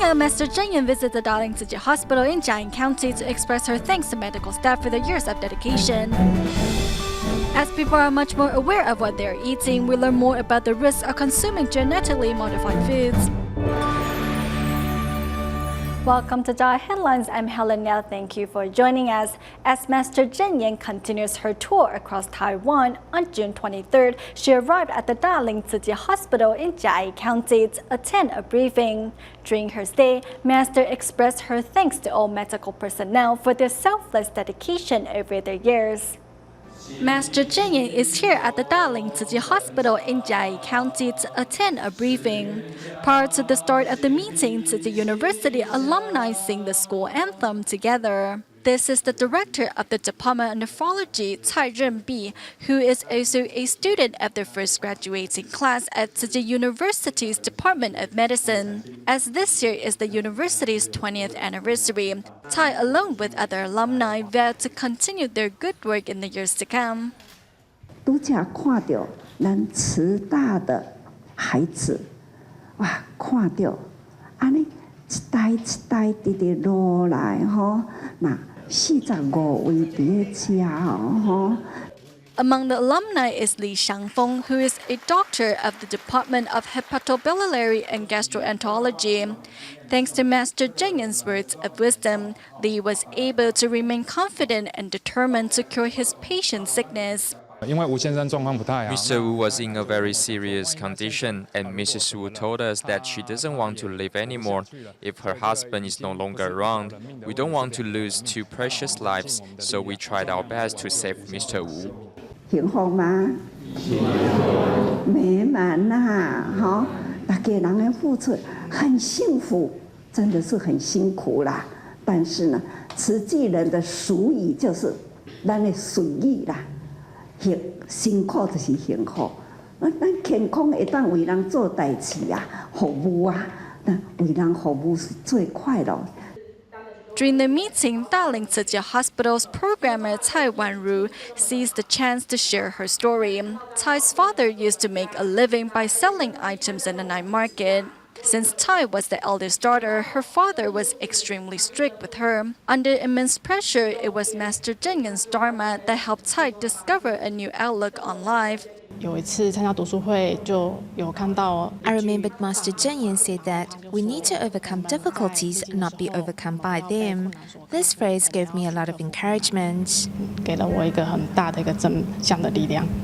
year, Master Cheng Yen visited the Dalin Tzu Chi Hospital in Chiayi County to express her thanks to medical staff for their years of dedication. As people are much more aware of what they are eating, we learn more about the risks of consuming genetically modified foods. Welcome to DaAi Headlines. I'm Helen Liao. Thank you for joining us. As Master Cheng Yen continues her tour across Taiwan, on June 23rd, she arrived at the Dalin Tzu Chi Hospital in Chiayi County to attend a briefing. During her stay, Master expressed her thanks to all medical personnel for their selfless dedication over the years. Master Cheng Yen is here at the Dalin Tzu Chi Hospital in Chiayi County to attend a briefing. Prior to the start of the meeting, Tzu Chi University alumni sing the school anthem together. This is the director of the Department of Nephrology, Cai Renbi, who is also a student of the first graduating class at Tzu Chi University's Department of Medicine. As this year is the university's 20th anniversary, Cai, along with other alumni, vowed to continue their good work in the years to come. 都只看到咱慈大的孩子，哇，看到安尼一代一代直直落来吼，那。45位伫咧遮吼。 Among the alumni is Li Xiangfeng, who is a doctor of the Department of Hepatobiliary and Gastroenterology. Thanks to Master Cheng Yen's words of wisdom, Li was able to remain confident and determined to cure his patient's sickness. Mr. Wu was in a very serious condition, and Mrs. Wu told us that she doesn't want to live anymore. If her husband is no longer around, we don't want to lose two precious lives, so we tried our best to save Mr. Wu. 幸福吗？美满呐，哈！大家人的付出很幸福，真的是很辛苦啦。但是呢，慈济人的俗语就是咱的随意啦。 辛苦就是幸福，咱健康会当为人做代志啊，服务啊，那为人服务是最快乐。 During the meeting, Dalin Tzu Chi Hospital's programmer Cai Wanru seized the chance to share her story. Cai's father used to make a living by selling items in the night market. Since Cai was the eldest daughter, her father was extremely strict with her. Under immense pressure, it was Master Cheng Yen's Dharma that helped Cai discover a new outlook on life. I remembered Master Cheng Yen said that we need to overcome difficulties, not be overcome by them. This phrase gave me a lot of encouragement.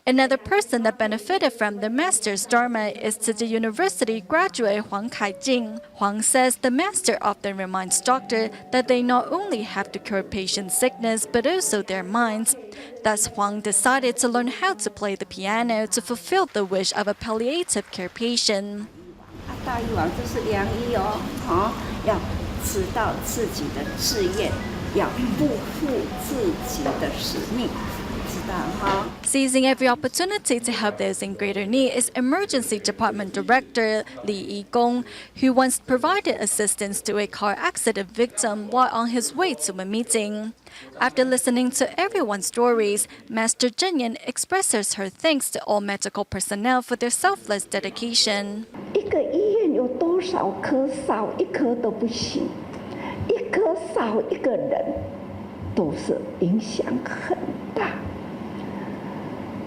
Another person that benefited from the Master's Dharma is Tzu Chi University graduate Huang Kaijing. Huang says the Master often reminds doctors that they not only have to cure patients' sickness, but also their minds. Thus, Huang decided to learn how to play the piano to fulfill the wish of a palliative care patient. 大医王这是良医哦，好，要知道自己的志愿，要不负自己的使命。 Seizing every opportunity to help those in greater need is Emergency Department Director Li Yigong, who once provided assistance to a car accident victim while on his way to a meeting. After listening to everyone's stories, Master Cheng Yen expresses her thanks to all medical personnel for their selfless dedication. 一个医院有多少科，少一科都不行，一科少一个人，都是影响很大。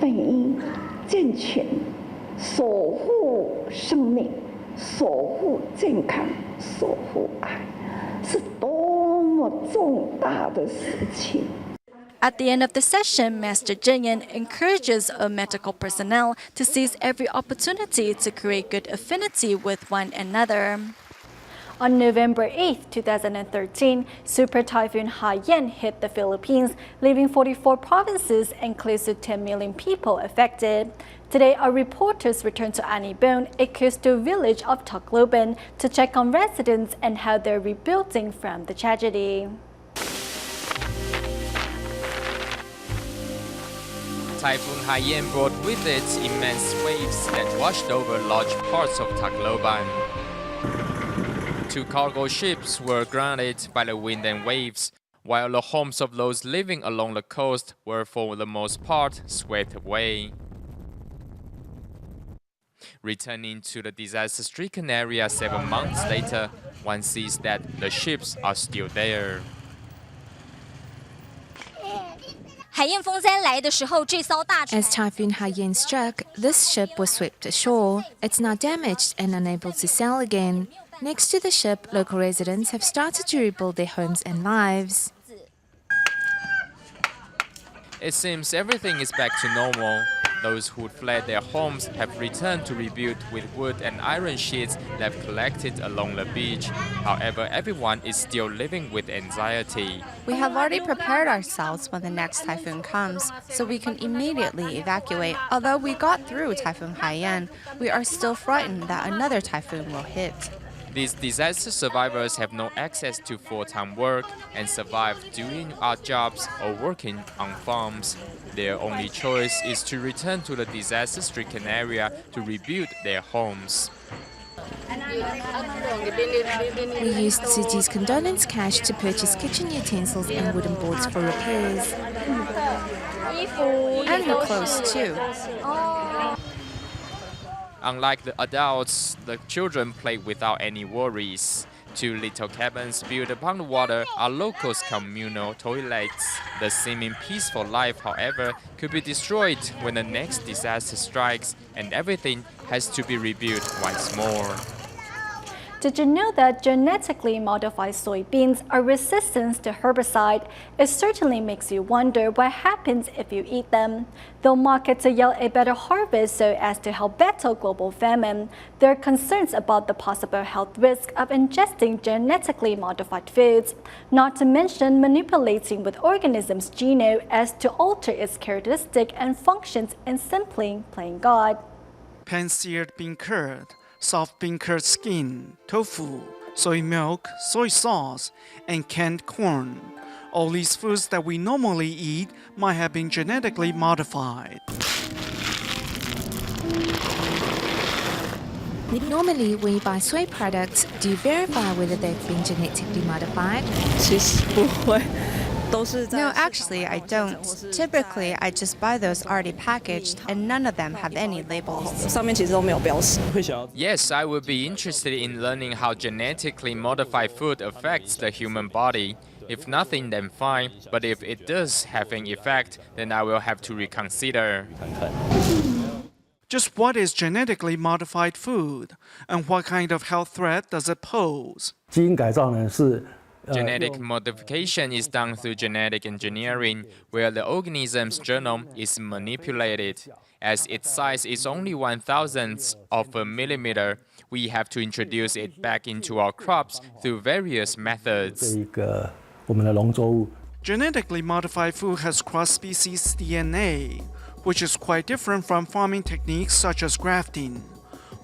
本应健全，守护生命，守护健康，守护爱，是多么重大的事情。 At the end of the session, Master Cheng Yen encourages all medical personnel to seize every opportunity to create good affinity with one another. On November 8, 2013, Super Typhoon Haiyan hit the Philippines, leaving 44 provinces and close to 10 million people affected. Today, our reporters returned to Anibon, a coastal village of Tacloban, to check on residents and how they're rebuilding from the tragedy. Typhoon Haiyan brought with it immense waves that washed over large parts of Tacloban. 2 cargo ships were grounded by the wind and waves, while the homes of those living along the coast were for the most part swept away. Returning to the disaster-stricken area 7 months later, one sees that the ships are still there. 海燕风灾来的时候，这艘大船 As Typhoon Haiyan struck, this ship was swept ashore. It's now damaged and unable to sail again. Next to the ship, local residents have started to rebuild their homes and lives. It seems everything is back to normal. Those who fled their homes have returned to rebuild with wood and iron sheets they've collected along the beach. However, everyone is still living with anxiety. We have already prepared ourselves when the next typhoon comes, so we can immediately evacuate. Although we got through Typhoon Haiyan, we are still frightened that another typhoon will hit. These disaster survivors have no access to full-time work and survive doing odd jobs or working on farms. Their only choice is to return to the disaster-stricken area to rebuild their homes. We used Tzu Chi's condolence cash to purchase kitchen utensils and wooden boards for repairs. And her clothes too. Unlike the adults, the children play without any worries. 2 little cabins built upon the water are locals' communal toilets. The seeming peaceful life, however, could be destroyed when the next disaster strikes and everything has to be rebuilt once more. Did you know that genetically modified soybeans are resistant to herbicide? It certainly makes you wonder what happens if you eat them. Though markets yield a better harvest so as to help battle global famine, there are concerns about the possible health risk of ingesting genetically modified foods, not to mention manipulating with organisms' genome as to alter its characteristic and functions in simply playing God. Pan-seared bean curd, soft bean curd skin, tofu, soy milk, soy sauce, and canned corn. All these foods that we normally eat might have been genetically modified. Normally, when you buy soy products, do you verify whether they've been genetically modified? No, actually, I don't. Typically, I just buy those already packaged, and none of them have any labels. Yes, I would be interested in learning how genetically modified food affects the human body. If nothing, then fine, but if it does have an effect, then I will have to reconsider. Just what is genetically modified food, and what kind of health threat does it pose? Genetic modification is done through genetic engineering, where the organism's genome is manipulated. As its size is only 1/1000th of a millimeter, we have to introduce it back into our crops through various methods. Genetically modified food has cross-species DNA, which is quite different from farming techniques such as grafting.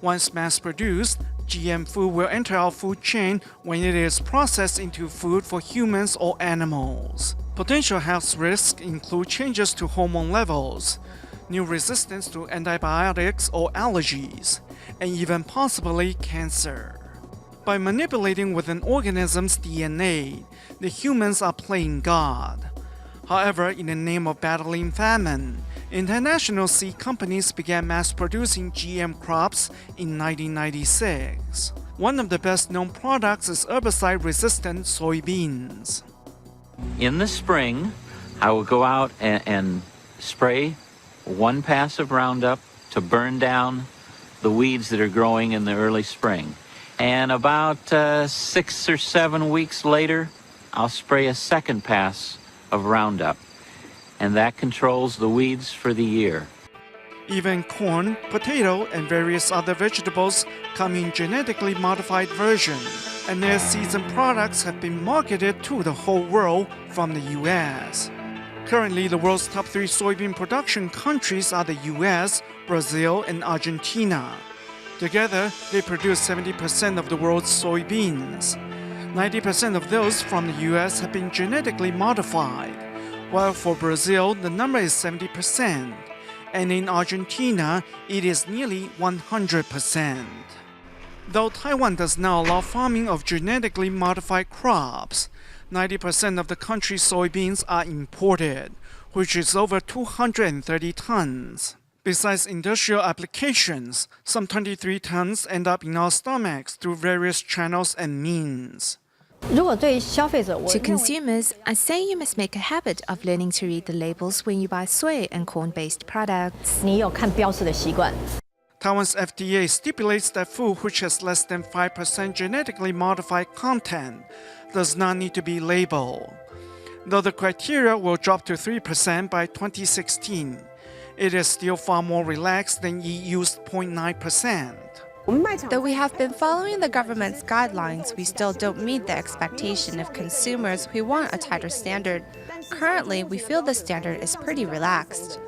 Once mass-produced, GM food will enter our food chain when it is processed into food for humans or animals. Potential health risks include changes to hormone levels, new resistance to antibiotics or allergies, and even possibly cancer. By manipulating with an organism's DNA, the humans are playing God. However, in the name of battling famine, international seed companies began mass-producing GM crops in 1996. One of the best-known products is herbicide-resistant soybeans. In the spring, I will go out and spray 1 pass of Roundup to burn down the weeds that are growing in the early spring. And about 6 or 7 weeks later, I'll spray a 2nd pass of Roundup, and that controls the weeds for the year. Even corn, potato, and various other vegetables come in genetically modified version, and their seeds and products have been marketed to the whole world from the US. Currently, the world's top 3 soybean production countries are the US, Brazil, and Argentina. Together, they produce 70% of the world's soybeans. 90% of those from the US have been genetically modified, while for Brazil, the number is 70%, and in Argentina, it is nearly 100%. Though Taiwan does not allow farming of genetically modified crops, 90% of the country's soybeans are imported, which is over 230 tons. Besides industrial applications, some 23 tons end up in our stomachs through various channels and means. To consumers, I say you must make a habit of learning to read the labels when you buy soy and corn-based products. Taiwan's FDA stipulates that food which has less than 5% genetically modified content does not need to be labeled. Though the criteria will drop to 3% by 2016, it is still far more relaxed than EU's 0.9%. Though we have been following the government's guidelines, we still don't meet the expectation of consumers who want a tighter standard. Currently, we feel the standard is pretty relaxed.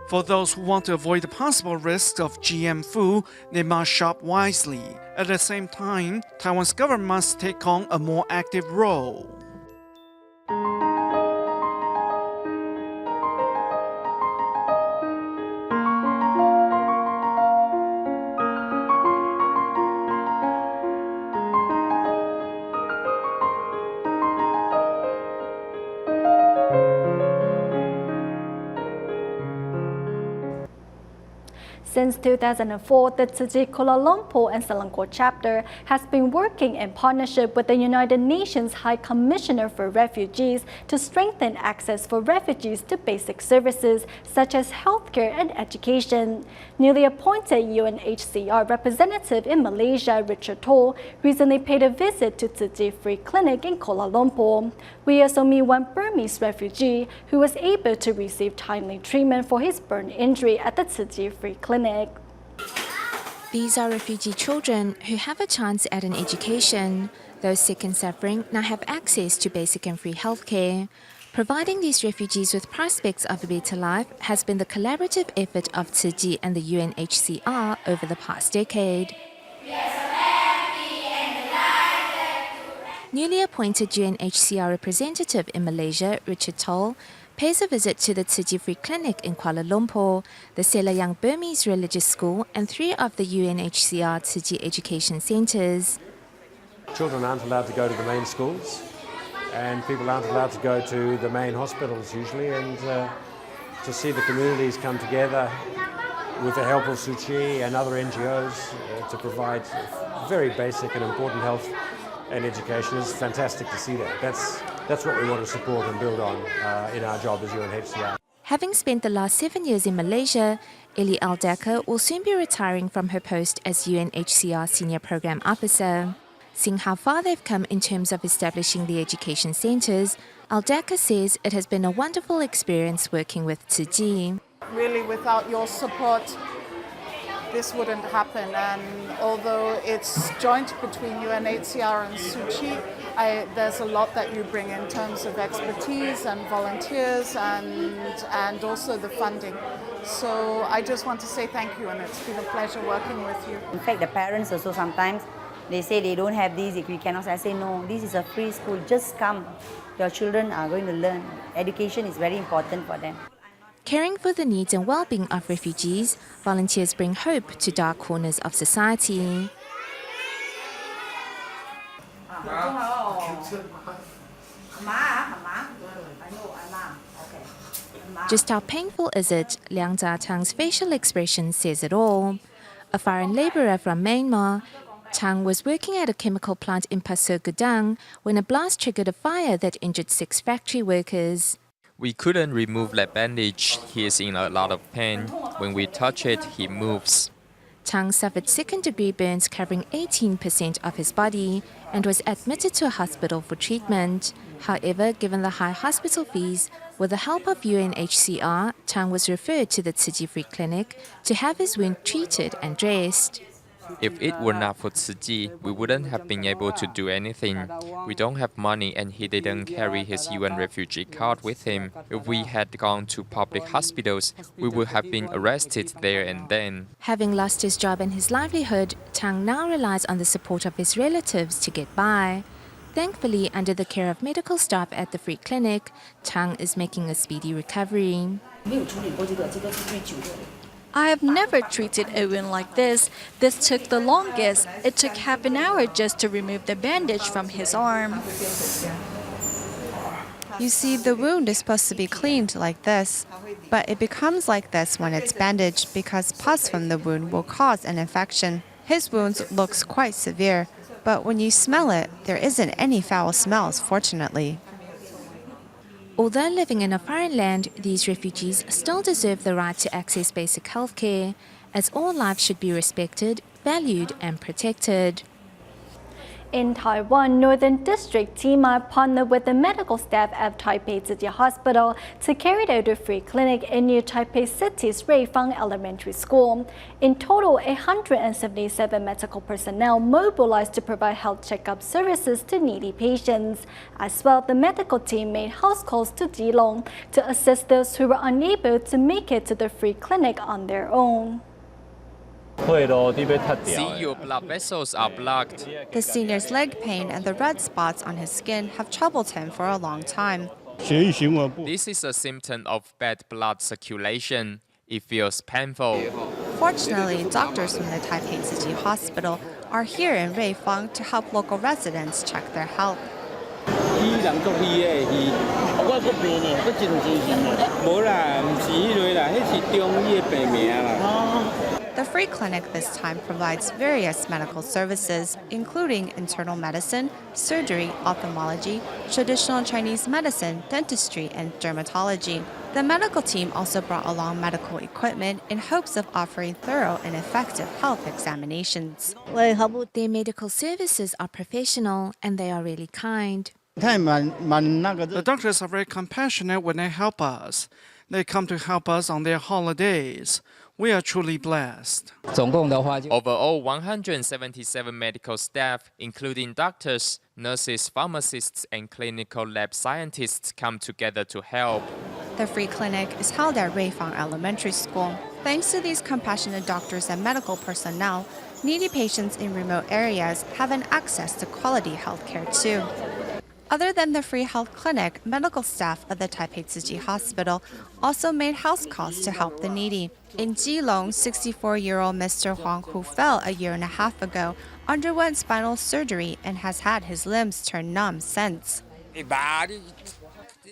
For those who want to avoid the possible risks of GM food, they must shop wisely. At the same time, Taiwan's government must take on a more active role. Since 2004, the Tzu Chi Kuala Lumpur and Selangor chapter has been working in partnership with the United Nations High Commissioner for Refugees to strengthen access for refugees to basic services such as healthcare and education. Newly appointed UNHCR representative in Malaysia, Richard Toll, recently paid a visit to Tzu Chi Free Clinic in Kuala Lumpur. We also meet one Burmese refugee who was able to receive timely treatment for his burn injury at the Tzu Chi Free Clinic. These are refugee children who have a chance at an education. Those sick and suffering now have access to basic and free healthcare. Providing these refugees with prospects of a better life has been the collaborative effort of Tzu Chi and the UNHCR over the past decade. Newly appointed UNHCR representative in Malaysia, Richard Toll, pays a visit to the Tzu Chi Free Clinic in Kuala Lumpur, the Selayang Burmese Religious School, and 3 of the UNHCR Tzu Chi education centres. Children aren't allowed to go to the main schools, and people aren't allowed to go to the main hospitals usually, and to see the communities come together with the help of Tzu Chi and other NGOs to provide very basic and important health and education is fantastic to see that. That's what we want to support and build on in our job as UNHCR. Having spent the last 7 years in Malaysia, Ellie Al-Daka will soon be retiring from her post as UNHCR Senior Program Officer. Seeing how far they've come in terms of establishing the education centres, Al-Daka says it has been a wonderful experience working with Tzu Chi. Really, without your support, this wouldn't happen, and although it's joint between UNHCR and Tzu Chi, there's a lot that you bring in terms of expertise and volunteers and also the funding. So I just want to say thank you, and it's been a pleasure working with you. In fact, the parents also sometimes, they say they don't have these, if we cannot. I say no, this is a free school, just come. Your children are going to learn. Education is very important for them. Caring for the needs and well-being of refugees, volunteers bring hope to dark corners of society. Just how painful is it? Liang Zha-Tang's facial expression says it all. A foreign labourer from Myanmar, Tang was working at a chemical plant in Pasir Gudang when a blast triggered a fire that injured 6 factory workers. We couldn't remove that bandage. He is in a lot of pain. When we touch it, he moves. Tang suffered second-degree burns covering 18% of his body and was admitted to a hospital for treatment. However, given the high hospital fees, with the help of UNHCR, Tang was referred to the Tzu Chi Free Clinic to have his wound treated and dressed. If it were not for Tzu Chi, we wouldn't have been able to do anything. We don't have money, and he didn't carry his UN refugee card with him. If we had gone to public hospitals, we would have been arrested there and then. Having lost his job and his livelihood, Tang now relies on the support of his relatives to get by. Thankfully, under the care of medical staff at the free clinic, Tang is making a speedy recovery. I have never treated a wound like this. This took the longest. It took half an hour just to remove the bandage from his arm. You see, the wound is supposed to be cleaned like this. But it becomes like this when it's bandaged because pus from the wound will cause an infection. His wound looks quite severe, but when you smell it, there isn't any foul smells, fortunately. Although living in a foreign land, these refugees still deserve the right to access basic health care, as all lives should be respected, valued and protected. In Taiwan, Northern District TMA partnered with the medical staff at Taipei Tzu Chi Hospital to carry out a free clinic in New Taipei City's Reifang Elementary School. In total, 177 medical personnel mobilized to provide health checkup services to needy patients. As well, the medical team made house calls to Keelung to assist those who were unable to make it to the free clinic on their own. See, your blood vessels are blocked. The senior's leg pain and the red spots on his skin have troubled him for a long time. This is a symptom of bad blood circulation. It feels painful. Fortunately, doctors from the Taipei Tzu Chi Hospital are here in Reifang to help local residents check their health. The free clinic this time provides various medical services, including internal medicine, surgery, ophthalmology, traditional Chinese medicine, dentistry, and dermatology. The medical team also brought along medical equipment in hopes of offering thorough and effective health examinations. Their medical services are professional and they are really kind. The doctors are very compassionate when they help us. They come to help us on their holidays. We are truly blessed. Overall, 177 medical staff, including doctors, nurses, pharmacists, and clinical lab scientists, come together to help. The free clinic is held at Reifang Elementary School. Thanks to these compassionate doctors and medical personnel, needy patients in remote areas have an access to quality health care too. Other than the free health clinic, medical staff at the Taipei Tzu Chi Hospital also made house calls to help the needy. In Keelung, 64-year-old Mr. Huang, who fell a year and a half ago, underwent spinal surgery and has had his limbs turn numb since.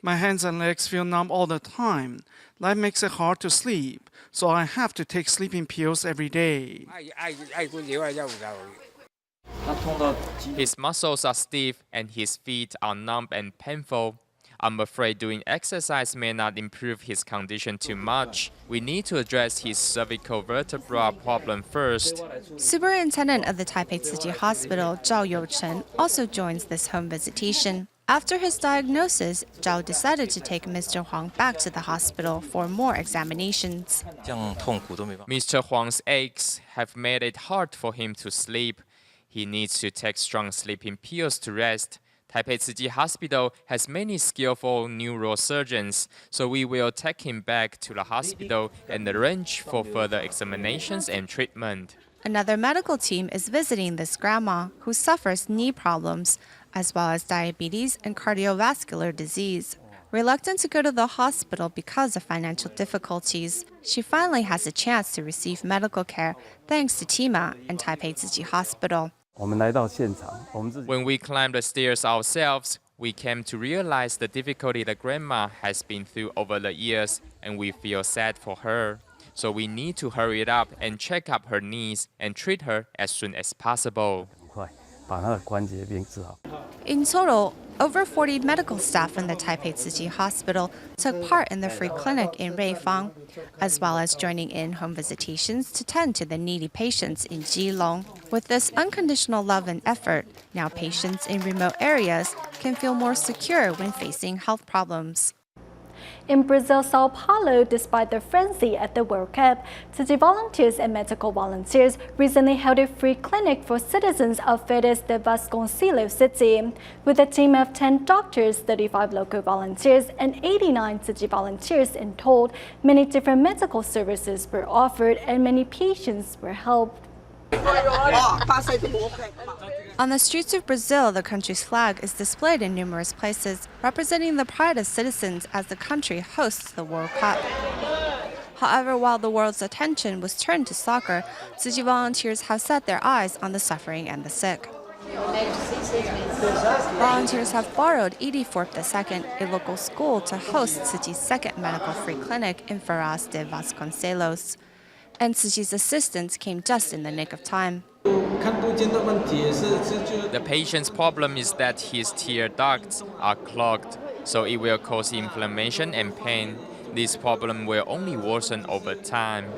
My hands and legs feel numb all the time. That makes it hard to sleep, so I have to take sleeping pills every day. His muscles are stiff and his feet are numb and painful. I'm afraid doing exercise may not improve his condition too much. We need to address his cervical vertebra problem first. Superintendent of the Taipei Tzu Chi Hospital, Zhao Youchen, also joins this home visitation. After his diagnosis, Zhao decided to take Mr. Huang back to the hospital for more examinations. Mr. Huang's aches have made it hard for him to sleep. He needs to take strong sleeping pills to rest. Taipei Tzu Chi Hospital has many skillful neurosurgeons, so we will take him back to the hospital and arrange for further examinations and treatment. Another medical team is visiting this grandma who suffers knee problems, as well as diabetes and cardiovascular disease. Reluctant to go to the hospital because of financial difficulties, she finally has a chance to receive medical care thanks to TIMA and Taipei Tzu Chi Hospital. When we climbed the stairs ourselves, we came to realize the difficulty the grandma has been through over the years, and we feel sad for her. So we need to hurry it up and check up her knees and treat her as soon as possible. In total, over 40 medical staff from the Taipei Tzu Chi Hospital took part in the free clinic in Reifang, as well as joining in home visitations to tend to the needy patients in Keelung. With this unconditional love and effort, now patients in remote areas can feel more secure when facing health problems. In Brazil, Sao Paulo, despite the frenzy at the World Cup, Tzu Chi volunteers and medical volunteers recently held a free clinic for citizens of Férias de Vasconcelos City. With a team of 10 doctors, 35 local volunteers, and 89 Tzu Chi volunteers in total, many different medical services were offered and many patients were helped. On the streets of Brazil, the country's flag is displayed in numerous places, representing the pride of citizens as the country hosts the World Cup. However, while the world's attention was turned to soccer, Tzu Chi volunteers have set their eyes on the suffering and the sick. Volunteers have borrowed 84th II, a local school, to host Tzu Chi's second medical free clinic in Ferraz de Vasconcelos. And Tzu Chi's assistance came just in the nick of time. The patient's problem is that his tear ducts are clogged, so it will cause inflammation and pain. This problem will only worsen over time.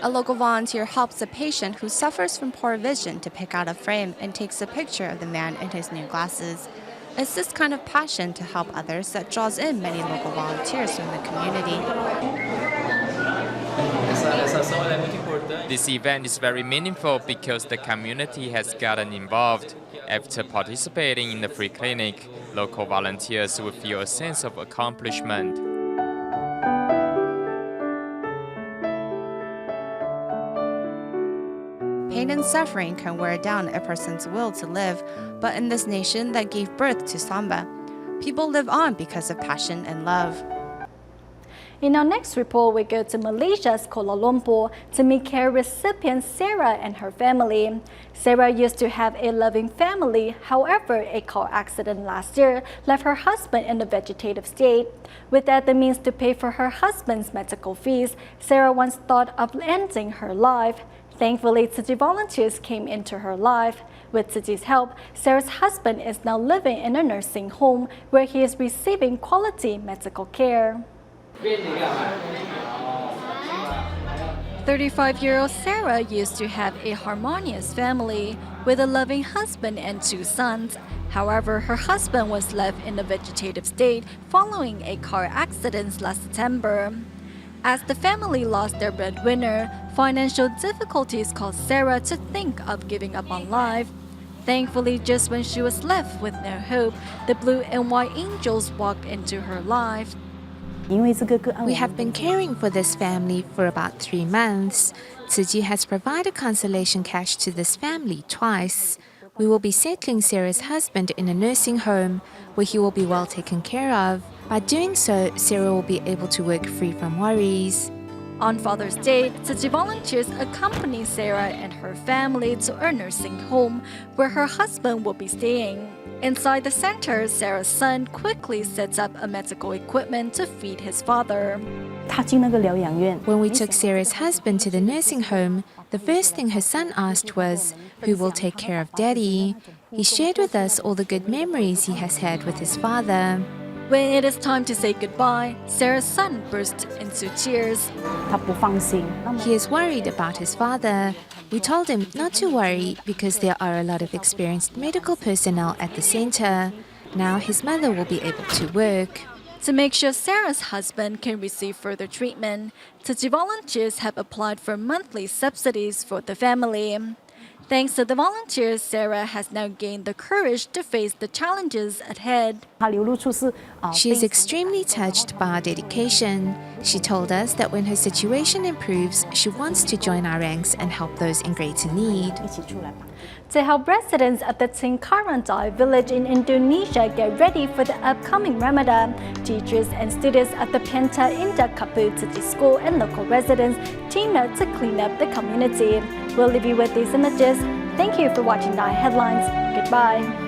A local volunteer helps a patient who suffers from poor vision to pick out a frame and takes a picture of the man in his new glasses. It's this kind of passion to help others that draws in many local volunteers from the community. This event is very meaningful because the community has gotten involved. After participating in the free clinic, local volunteers will feel a sense of accomplishment. Pain and suffering can wear down a person's will to live, but in this nation that gave birth to Samba, people live on because of passion and love. In our next report, we go to Malaysia's Kuala Lumpur to meet care recipient Sarah and her family. Sarah used to have a loving family. However, a car accident last year left her husband in a vegetative state. Without the means to pay for her husband's medical fees, Sarah once thought of ending her life. Thankfully, Tzu Chi volunteers came into her life. With Tzu Chi's help, Sarah's husband is now living in a nursing home where he is receiving quality medical care. 35-year-old Sarah used to have a harmonious family with a loving husband and 2 sons. However, her husband was left in a vegetative state following a car accident last September. As the family lost their breadwinner, financial difficulties caused Sarah to think of giving up on life. Thankfully, just when she was left with no hope, the blue and white angels walked into her life. We have been caring for this family for about 3 months. Tzu Chi has provided consolation cash to this family twice. We will be settling Sarah's husband in a nursing home where he will be well taken care of. By doing so, Sarah will be able to work free from worries. On Father's Day, Tzu Chi volunteers accompany Sarah and her family to a nursing home where her husband will be staying. Inside the center, Sarah's son quickly sets up a medical equipment to feed his father. When we took Sarah's husband to the nursing home, the first thing her son asked was, "Who will take care of Daddy?" He shared with us all the good memories he has had with his father. When it is time to say goodbye, Sarah's son burst into tears. He is worried about his father. We told him not to worry because there are a lot of experienced medical personnel at the center. Now his mother will be able to work. To make sure Sarah's husband can receive further treatment, Tzu Chi volunteers have applied for monthly subsidies for the family. Thanks to the volunteers, Sarah has now gained the courage to face the challenges ahead. She is extremely touched by our dedication. She told us that when her situation improves, she wants to join our ranks and help those in greater need. To help residents of the Tingkarantai village in Indonesia get ready for the upcoming Ramadan, teachers and students of the Penta Indah Kapu Tzu Chi School and local residents teamed up to clean up the community. We'll leave you with these images. Thank you for watching DaAi Headlines. Goodbye.